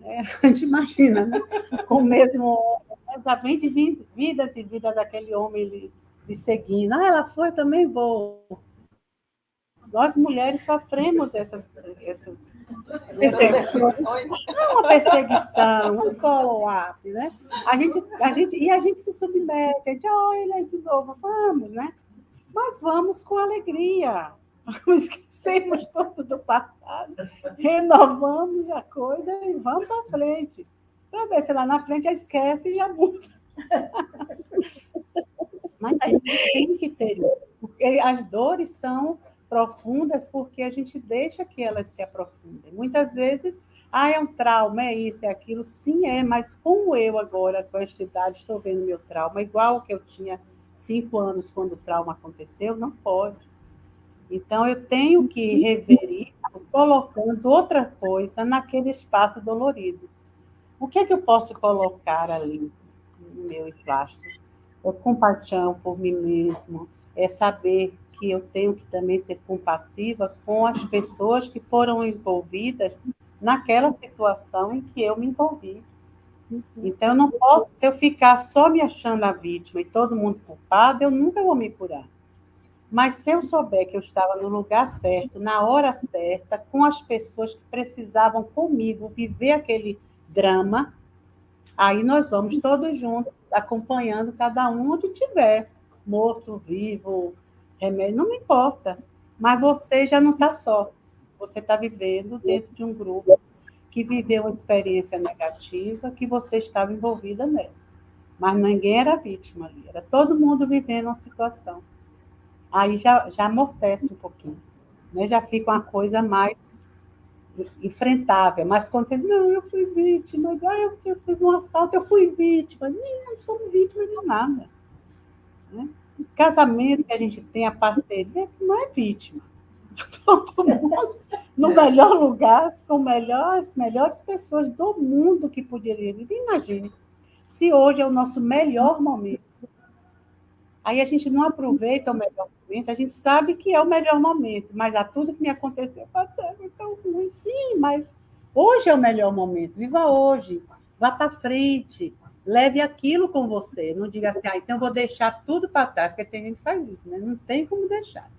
A gente imagina, né? Com o mesmo homem. Já vem de vidas e vidas daquele homem lhe seguindo. Ah, ela foi, também vou. Nós, mulheres, sofremos essas perseguições. Não uma perseguição, um follow-up, né? A gente se submete, a gente olha de novo, vamos, né? Mas vamos com alegria. Esquecemos tudo do passado, renovamos a coisa e vamos para frente. Para ver se lá na frente já esquece e já muda. Mas a gente tem que ter isso, porque as dores são profundas porque a gente deixa que elas se aprofundem. Muitas vezes, é um trauma, é isso, é aquilo. Sim, é, mas como eu agora, com esta idade, estou vendo meu trauma, igual que eu tinha 5 anos quando o trauma aconteceu, não pode. Então, eu tenho que rever isso, colocando outra coisa naquele espaço dolorido. O que é que eu posso colocar ali no meu emplastro? É compaixão por mim mesmo, é saber que eu tenho que também ser compassiva com as pessoas que foram envolvidas naquela situação em que eu me envolvi. Então, eu não posso, se eu ficar só me achando a vítima e todo mundo culpado, eu nunca vou me curar. Mas se eu souber que eu estava no lugar certo, na hora certa, com as pessoas que precisavam comigo viver aquele drama, aí nós vamos todos juntos, acompanhando cada um onde tiver, morto, vivo, remédio, não me importa. Mas você já não está só. Você está vivendo dentro de um grupo que viveu uma experiência negativa que você estava envolvida nela. Mas ninguém era vítima ali, era todo mundo vivendo uma situação. Aí já amortece um pouquinho, né? Já fica uma coisa mais enfrentável. Mas quando você diz, não, eu fui vítima, eu fui um assalto, eu fui vítima. Não somos vítimas de nada. Né? O casamento que a gente tem, a parceria, não é vítima. Todo mundo no melhor lugar, com as melhores pessoas do mundo que poderiam viver. Imagine, se hoje é o nosso melhor momento, aí a gente não aproveita o melhor momento, a gente sabe que é o melhor momento, mas a tudo que me aconteceu, é tão ruim, sim, mas hoje é o melhor momento, viva hoje, vá para frente, leve aquilo com você, não diga assim, então eu vou deixar tudo para trás, porque tem gente que faz isso, né? Não tem como deixar.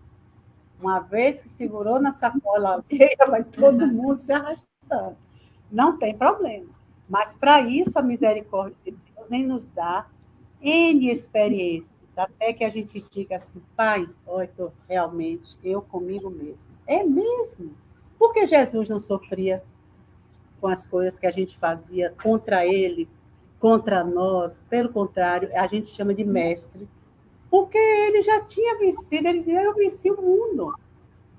Uma vez que segurou na sacola, vai todo mundo se arrastando. Não tem problema. Mas para isso a misericórdia de Deus em nos dar N experiências, até que a gente diga assim, pai, olha, realmente, eu comigo mesmo. É mesmo. Porque Jesus não sofria com as coisas que a gente fazia contra ele, contra nós. Pelo contrário, a gente chama de mestre. Porque ele já tinha vencido, ele dizia, eu venci o mundo.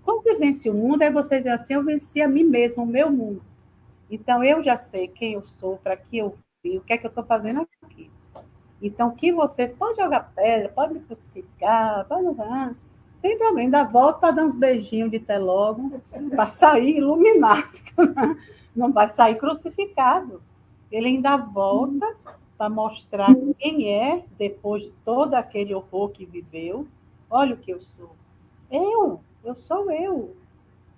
Quando você vence o mundo, aí você diz assim, eu venci a mim mesmo, o meu mundo. Então, eu já sei quem eu sou, para que eu vim, o que é que eu estou fazendo aqui. Então, que vocês podem jogar pedra, podem me crucificar, não tem problema, ainda volto para dar uns beijinhos de té logo, para sair iluminado. Não vai sair crucificado. Ele ainda volta para mostrar quem é, depois de todo aquele horror que viveu. Olha o que eu sou. Eu sou eu.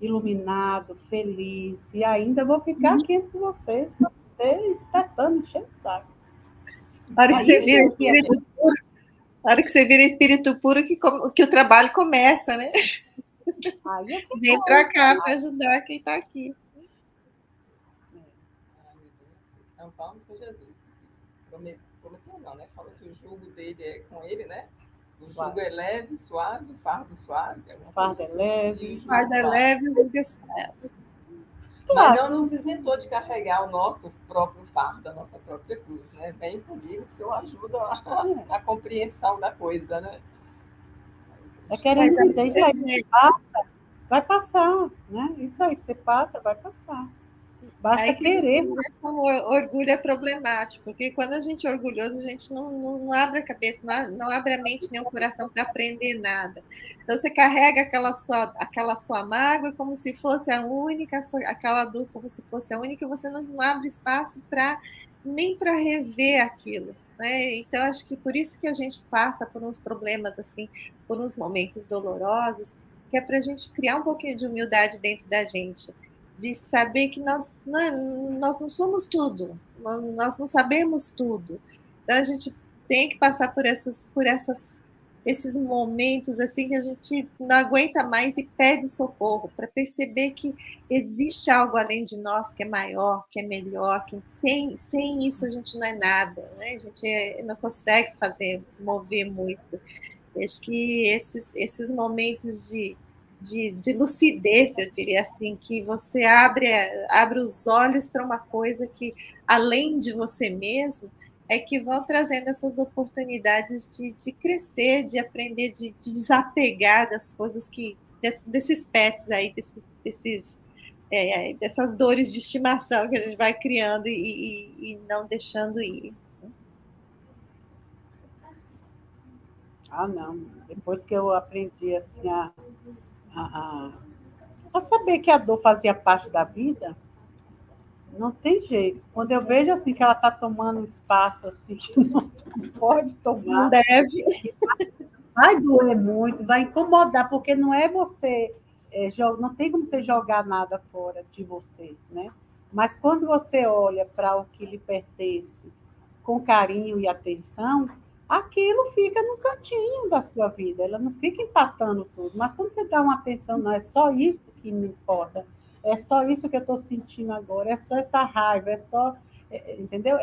Iluminado, feliz, e ainda vou ficar aqui entre vocês, para poder espetando, enchendo o saco. Na hora que você vira espírito puro, na hora que você vira espírito puro, que o trabalho começa, né? Vem para cá para ajudar quem está aqui. Então, vamos com Jesus. Prometeu não, né? Fala que o jugo dele é com ele, né? O jugo é leve, suave, o fardo suave. O fardo é leve. O fardo é leve, o jugo é suave. Mas não nos isentou de carregar o nosso próprio fardo, a nossa própria cruz, né? Vem comigo que eu ajudo a compreensão da coisa, né? É querendo dizer, isso aí que passa, vai passar, né? Isso aí que você passa, vai passar. Basta Aí que querer. você vê como o orgulho é problemático, porque quando a gente é orgulhoso, a gente não abre a cabeça, não abre a mente nem o coração para aprender nada. Então você carrega aquela sua mágoa como se fosse a única, aquela dor como se fosse a única, e você não abre espaço para nem para rever aquilo. Né? Então, acho que por isso que a gente passa por uns problemas assim, por uns momentos dolorosos, que é para a gente criar um pouquinho de humildade dentro da gente, de saber que nós não somos tudo, nós não sabemos tudo. Então a gente tem que passar esses momentos assim que a gente não aguenta mais e pede socorro para perceber que existe algo além de nós que é maior, que é melhor, que sem isso a gente não é nada, né? A gente não consegue mover muito. Eu acho que esses momentos de lucidez, eu diria assim, que você abre os olhos para uma coisa que, além de você mesmo, é que vão trazendo essas oportunidades de crescer, de aprender, de desapegar das coisas desses pets aí, dessas dores de estimação que a gente vai criando e não deixando ir. Ah, não. Depois que eu aprendi assim, a, a saber que a dor fazia parte da vida, não tem jeito. Quando eu vejo assim que ela está tomando um espaço assim que não pode Não tomar, deve. vai doer muito, vai incomodar, porque não é você, não tem como você jogar nada fora de vocês, né? Mas quando você olha para o que lhe pertence com carinho e atenção, aquilo fica no cantinho da sua vida, ela não fica empatando tudo. Mas quando você dá uma atenção, não é só isso que me importa, é só isso que eu estou sentindo agora, é só essa raiva, é só. Entendeu?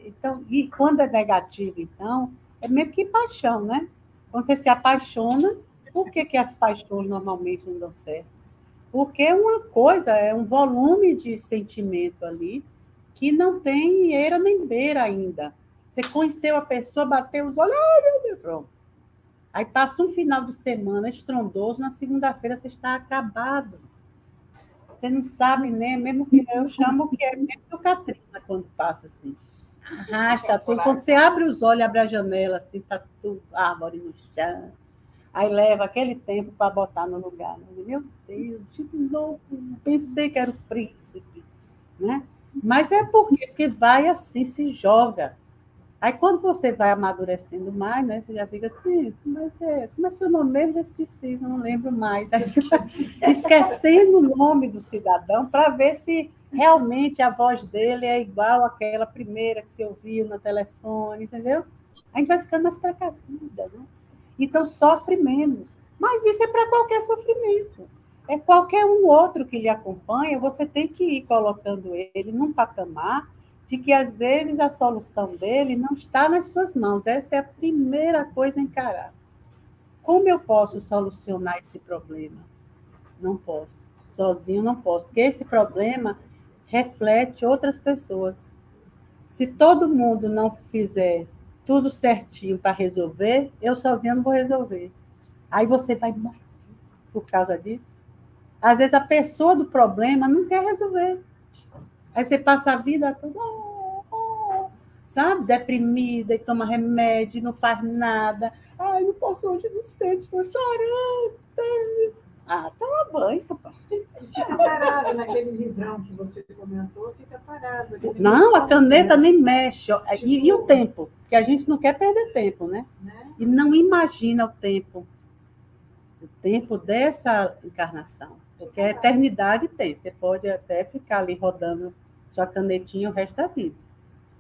Então, e quando é negativo, então, é meio que paixão, né? Quando você se apaixona, por que as paixões normalmente não dão certo? Porque uma coisa é um volume de sentimento ali que não tem eira nem beira ainda. Você conheceu a pessoa, bateu os olhos, ai, meu Deus, pronto. Aí passa um final de semana estrondoso, na segunda-feira você está acabado. Você não sabe nem, mesmo que eu chamo que é mesmo que o Catrina quando passa assim. Arrasta tudo. Quando você abre os olhos, abre a janela, assim, tá tudo, árvore no chão. Aí leva aquele tempo para botar no lugar. Meu Deus, de novo, pensei que era o príncipe. Né? Mas é porque vai assim, se joga. Aí quando você vai amadurecendo mais, né, você já fica assim, como é seu nome mesmo? Já esqueci, não lembro mais. Aí você vai esquecendo o nome do cidadão para ver se realmente a voz dele é igual àquela primeira que você ouviu no telefone, entendeu? A gente vai ficando mais precavida, né? Então sofre menos. Mas isso é para qualquer sofrimento. É qualquer um outro que lhe acompanha, você tem que ir colocando ele num patamar de que, às vezes, a solução dele não está nas suas mãos. Essa é a primeira coisa a encarar. Como eu posso solucionar esse problema? Não posso. Sozinho não posso, porque esse problema reflete outras pessoas. Se todo mundo não fizer tudo certinho para resolver, eu sozinho não vou resolver. Aí você vai morrer por causa disso. Às vezes a pessoa do problema não quer resolver. Aí você passa a vida toda, sabe, deprimida, e toma remédio, e não faz nada. Ai, não posso hoje no centro, estou chorando. Ah, toma banho, papai. Fica parado naquele livrão que você comentou, fica parado. Não, a caneta nem mexe. E o tempo? Porque a gente não quer perder tempo, né? E não imagina o tempo dessa encarnação. Porque a eternidade tem. Você pode até ficar ali rodando sua canetinha o resto da vida.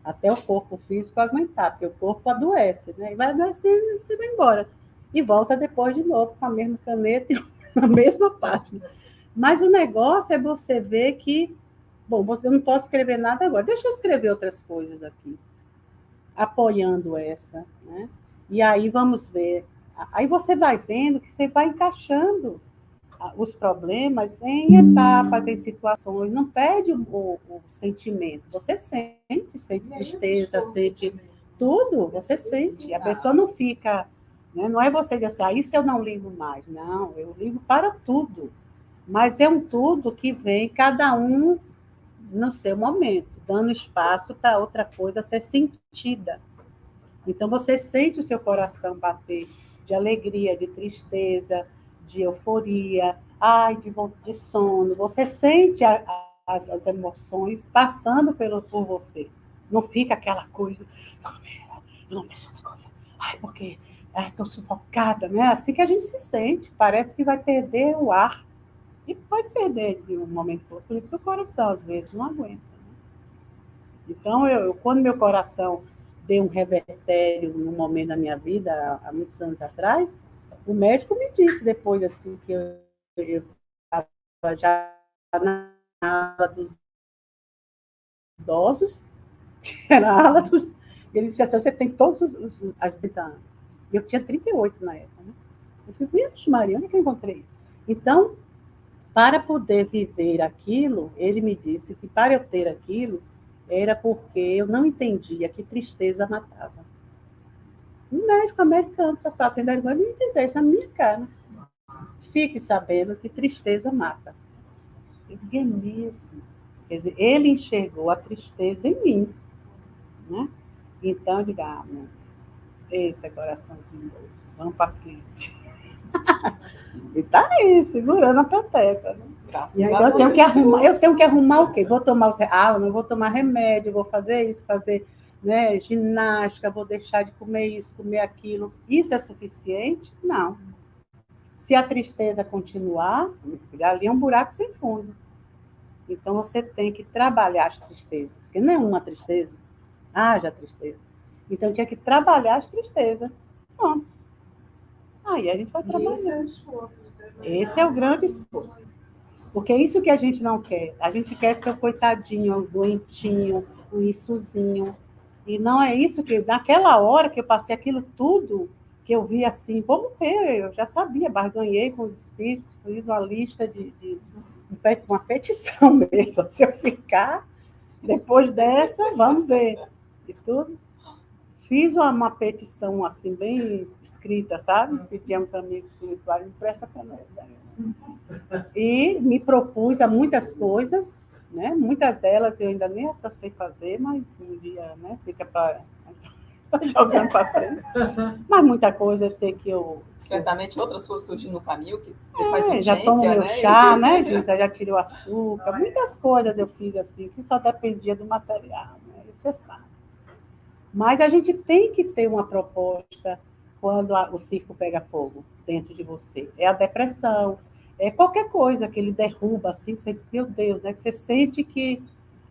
Até o corpo físico aguentar, porque o corpo adoece, né? E vai adoecendo e você vai embora. E volta depois de novo com a mesma caneta e na mesma página. Mas o negócio é você ver que, bom, você não pode escrever nada agora. Deixa eu escrever outras coisas aqui, apoiando essa, né? E aí vamos ver. Aí você vai vendo que você vai encaixando os problemas em etapas, em situações, não perde o sentimento. Você sente tristeza, sente tudo, você sente. A pessoa não fica, né? Não é você dizer assim, isso eu não ligo mais. Não, eu ligo para tudo. Mas é um tudo que vem, cada um no seu momento, dando espaço para outra coisa ser sentida. Então, você sente o seu coração bater de alegria, de tristeza, de euforia, de sono. Você sente as emoções passando por você. Não fica aquela coisa, eu não penso outra coisa. Porque estou sufocada, né? Assim que a gente se sente, parece que vai perder o ar. E pode perder de um momento para outro. Por isso que o coração, às vezes, não aguenta. Então, quando meu coração deu um revertério num momento da minha vida, há muitos anos atrás, o médico me disse depois, assim, que eu estava já na ala dos idosos, era a ala dos... Ele disse assim, você tem todos os 30 anos. Eu tinha 38 na época, né? Eu falei, vixe Maria, onde é que eu encontrei? Então, para poder viver aquilo, ele me disse que para eu ter aquilo, era porque eu não entendia que tristeza matava. Um médico americano, sapato sem vergonha, me dizer isso na minha cara. Fique sabendo que tristeza mata. Eu digo, é mesmo. Quer dizer, ele enxergou a tristeza em mim. Né? Então, eu digo, eita, coraçãozinho, vamos para frente. E tá aí, segurando a peteca. Né? E aí eu tenho que arrumar o quê? Vou tomar eu não vou tomar remédio, vou fazer isso, fazer, né, ginástica, vou deixar de comer isso, comer aquilo. Isso é suficiente? Não. Se a tristeza continuar, ali é um buraco sem fundo. Então você tem que trabalhar as tristezas, porque não é uma tristeza. Já tristeza. Então tinha que trabalhar as tristezas. Pronto. Aí a gente vai trabalhar. Esse é o grande esforço. Porque é isso que a gente não quer. A gente quer ser o coitadinho, o doentinho, o issozinho. E não é isso que... Naquela hora que eu passei aquilo tudo, que eu vi assim, vou morrer, eu já sabia, barganhei com os espíritos, fiz uma lista uma petição mesmo. Se eu ficar, depois dessa, vamos ver. E tudo. Fiz uma petição assim, bem escrita, sabe? Pedíamos amigos espirituais, me presta caneta. E me propus a muitas coisas, né? Muitas delas eu ainda nem alcancei fazer, mas um dia, né? Fica para jogando para frente. Mas muita coisa eu sei que eu... Certamente outras foram surgindo no caminho, que depois urgência, já tomo meu chá, né, Gisa? Já tirei o açúcar. Muitas coisas eu fiz assim, que só dependia do material, né? Isso é fácil. Mas a gente tem que ter uma proposta quando o circo pega fogo dentro de você. É a depressão, é qualquer coisa que ele derruba, assim, que você diz, meu Deus, né? Que você sente que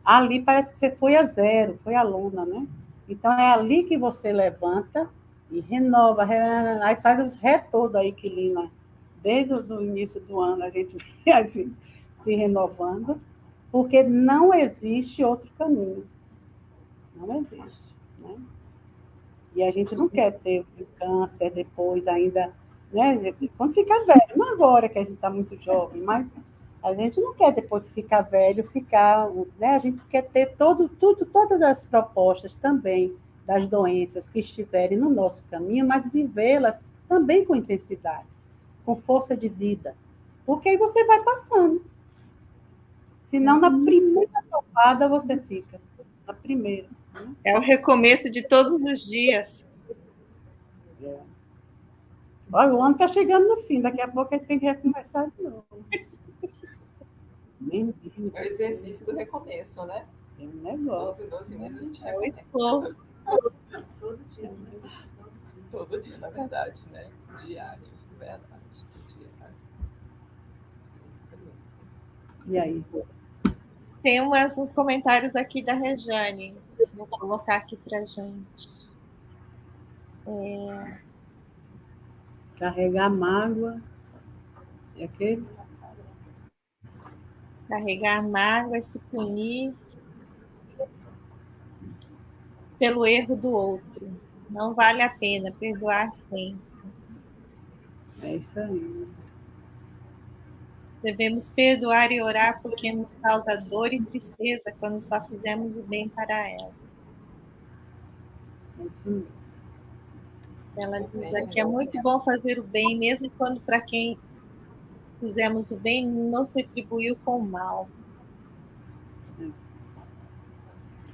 ali parece que você foi a zero, foi a luna, né? Então, é ali que você levanta e renova, aí faz os retornos aí, que Lina, desde o início do ano, a gente vem assim, se renovando, porque não existe outro caminho. Não existe. Né? E a gente não quer ter câncer depois ainda, né? Quando ficar velho, não agora que a gente está muito jovem, mas a gente não quer depois que ficar velho, né? A gente quer ter todas as propostas também das doenças que estiverem no nosso caminho, mas vivê-las também com intensidade, com força de vida, porque aí você vai passando. Senão, na primeira topada você fica, na primeira. É o recomeço de todos os dias. Olha, o ano está chegando no fim, daqui a pouco a gente tem que recomeçar de novo. É o exercício do recomeço, né? É um negócio. 12 meses a gente é o esforço. Todo dia, na verdade, né? Diário, verdade. Diário. Excelência. E aí? Tem uns comentários aqui da Rejane. Vou colocar aqui para gente. Carregar mágoa. É aquele? Carregar mágoa, se punir pelo erro do outro. Não vale a pena perdoar sempre. É isso aí. Devemos perdoar e orar porque nos causa dor e tristeza quando só fizemos o bem para ela. É isso mesmo. Ela diz aqui, é muito bom fazer o bem, mesmo quando para quem fizemos o bem nos retribuiu com o mal.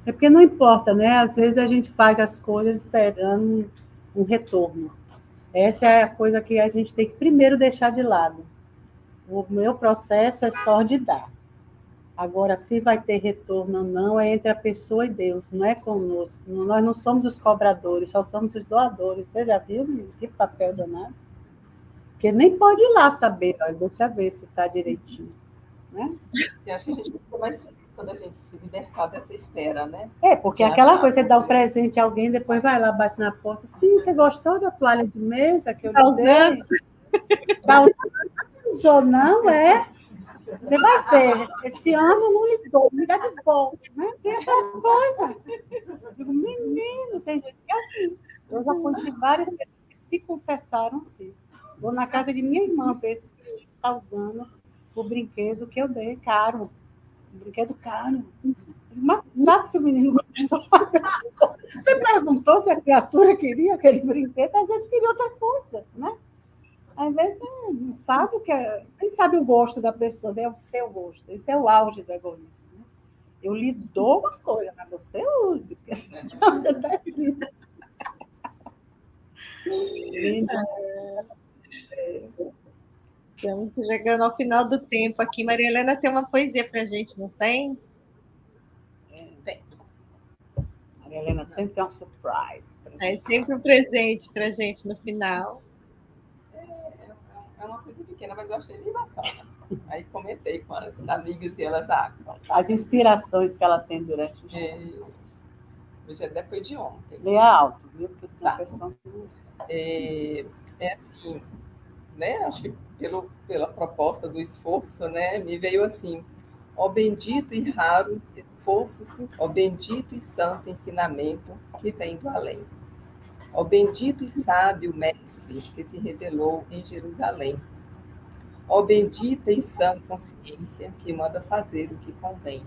É porque não importa, né? Às vezes a gente faz as coisas esperando um retorno. Essa é a coisa que a gente tem que primeiro deixar de lado. O meu processo é só de dar. Agora, se vai ter retorno ou não, é entre a pessoa e Deus, não é conosco. Nós não somos os cobradores, só somos os doadores. Você já viu, menino? Que papel danado? Porque nem pode ir lá saber, olha, deixa eu ver se está direitinho. Né? E acho que a gente fica mais feliz quando a gente se libertar dessa espera, né? É, porque De aquela achar coisa, você dá um que- presente a alguém, depois vai lá, bate na porta. Sim, você gostou da toalha de mesa que eu Tá lhe dei? Tá usou, não, é? Você vai ver, esse ano eu não lhe dou, me dá de volta, né? Tem essas coisas. Eu digo, menino, tem gente que é assim. Eu já conheci várias pessoas que se confessaram assim. Vou na casa de minha irmã ver se está usando o brinquedo que eu dei, caro. Um brinquedo caro. Mas sabe se o menino gostou? Você perguntou se a criatura queria aquele brinquedo, a gente queria outra coisa, né? Às vezes não sabe o que é, nem sabe o gosto da pessoa, é o seu gosto. Isso é o auge do egoísmo. Né? Eu lhe dou uma coisa, mas você use, porque senão você está vindo. Estamos chegando ao final do tempo aqui. Maria Helena tem uma poesia para a gente, não tem? Tem. A Helena sempre tem uma surprise. É sempre um presente para a gente no final. É uma coisa pequena, mas eu achei bem bacana. Aí comentei com as amigas e elas, as inspirações que ela tem durante o dia. Hoje até foi de ontem. Leia alto, viu? Porque senão Tá. a pessoa... É assim, né? Acho que pela proposta do esforço, né? Me veio assim: ó bendito e raro esforço, ó bendito e santo ensinamento que vem do além. Ó bendito e sábio mestre que se revelou em Jerusalém. Ó bendita e sã consciência que manda fazer o que convém.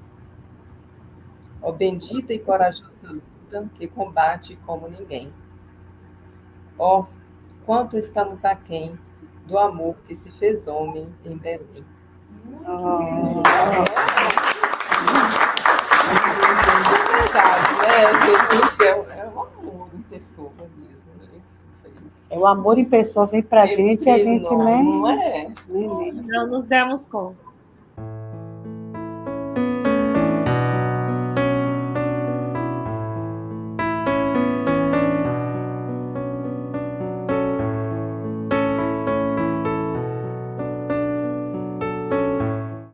Ó bendita e corajosa luta que combate como ninguém. Ó, quanto estamos aquém do amor que se fez homem em Belém. É verdade, né? Jesus é um amor em pessoa mesmo. Né? É o amor em pessoa, vem pra gente e a gente não, nem... Não é? Não nos demos conta.